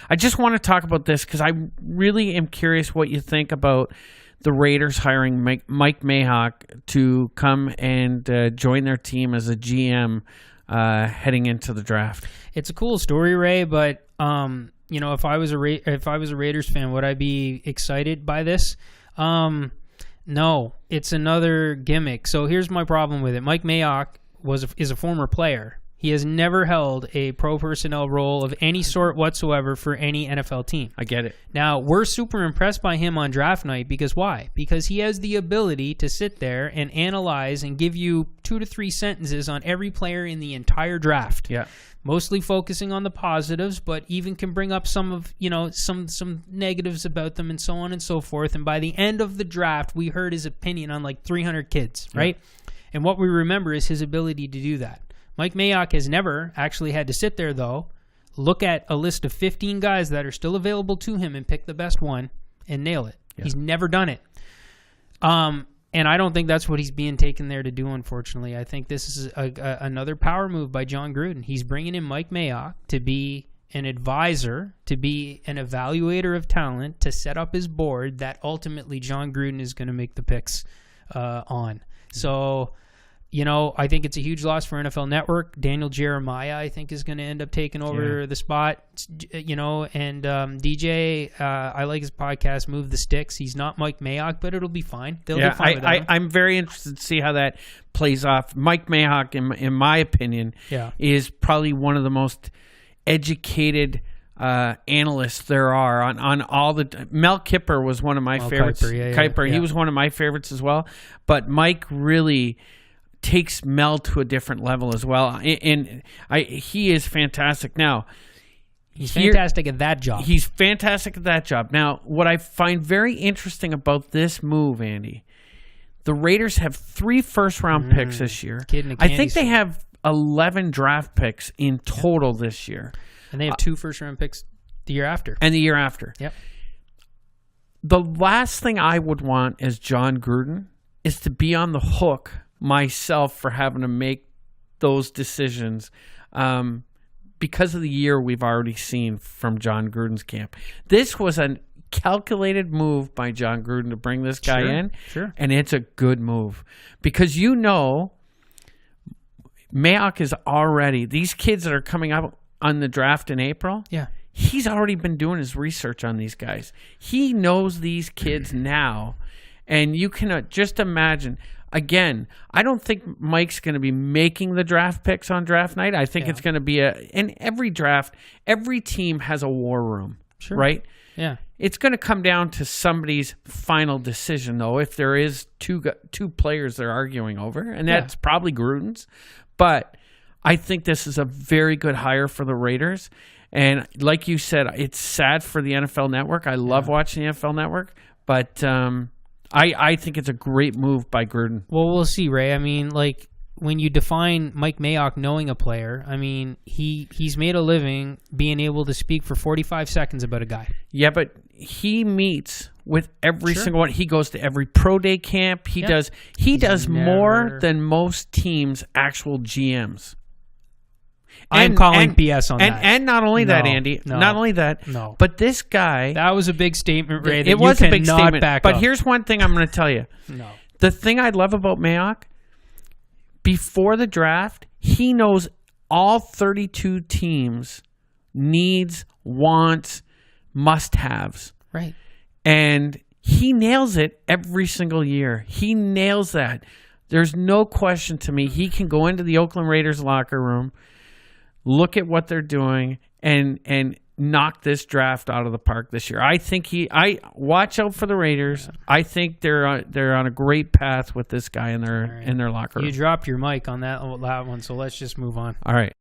I just want to talk about this because I really am curious what you think about the Raiders hiring Mike Mayock to come and join their team as a GM heading into the draft. It's a cool story, Ray, but if I was a Raiders fan, would I be excited by this? No, it's another gimmick. So here's my problem with it. Mike Mayock is a former player. He has never held a pro personnel role of any sort whatsoever for any NFL team. I get it. Now, we're super impressed by him on draft night because why? Because he has the ability to sit there and analyze and give you 2 to 3 sentences on every player in the entire draft. Yeah. Mostly focusing on the positives, but even can bring up some of, some negatives about them and so on and so forth. And by the end of the draft, we heard his opinion on like 300 kids, right? Yeah. And what we remember is his ability to do that. Mike Mayock has never actually had to sit there, though, look at a list of 15 guys that are still available to him and pick the best one and nail it. Yeah. He's never done it. And I don't think that's what he's being taken there to do, unfortunately. I think this is another power move by John Gruden. He's bringing in Mike Mayock to be an advisor, to be an evaluator of talent, to set up his board that ultimately John Gruden is going to make the picks on. So... I think it's a huge loss for NFL Network. Daniel Jeremiah, I think, is going to end up taking over the spot. And DJ, I like his podcast, Move the Sticks. He's not Mike Mayock, but it'll be fine. They'll be fine with him. I'm very interested to see how that plays off. Mike Mayock, in my opinion, is probably one of the most educated analysts there are on all the. Mel Kiper was one of my favorites. Kiper, he was one of my favorites as well. But Mike really takes Mel to a different level as well, and he is fantastic. Now, he's fantastic at that job. He's fantastic at that job. Now, what I find very interesting about this move, Andy, the Raiders have 3 first-round picks this year. I think they have 11 draft picks in total this year, and they have 2 first-round picks the year after. And the year after. Yep. The last thing I would want as John Gruden is to be on the hook myself for having to make those decisions because of the year we've already seen from John Gruden's camp. This was a calculated move by John Gruden to bring this guy in, and it's a good move because Mayock is already, these kids that are coming up on the draft in April, he's already been doing his research on these guys. He knows these kids now, and you can just imagine. Again, I don't think Mike's going to be making the draft picks on draft night. I think it's going to be in every draft, every team has a war room, right? Yeah. It's going to come down to somebody's final decision, though, if there is two players they're arguing over, and that's probably Gruden's. But I think this is a very good hire for the Raiders. And like you said, it's sad for the NFL Network. I love watching the NFL Network, but I think it's a great move by Gruden. Well, we'll see, Ray. I mean, like, when you define Mike Mayock knowing a player, I mean, he's made a living being able to speak for 45 seconds about a guy. Yeah, but he meets with every single one. He goes to every pro day camp. He does more than most teams' actual GMs. I'm calling BS on that. And not only that, Andy. Not only that. No. But this guy. That was a big statement, Ray. It was a big statement. But up. Here's one thing I'm going to tell you. No. The thing I love about Mayock, before the draft, he knows all 32 teams' needs, wants, must-haves. Right. And he nails it every single year. He nails that. There's no question to me. He can go into the Oakland Raiders locker room, look at what they're doing, and knock this draft out of the park this year. I think I watch out for the Raiders. I think they're on a great path with this guy in their locker room. You dropped your mic on that one, so let's just move on. All right.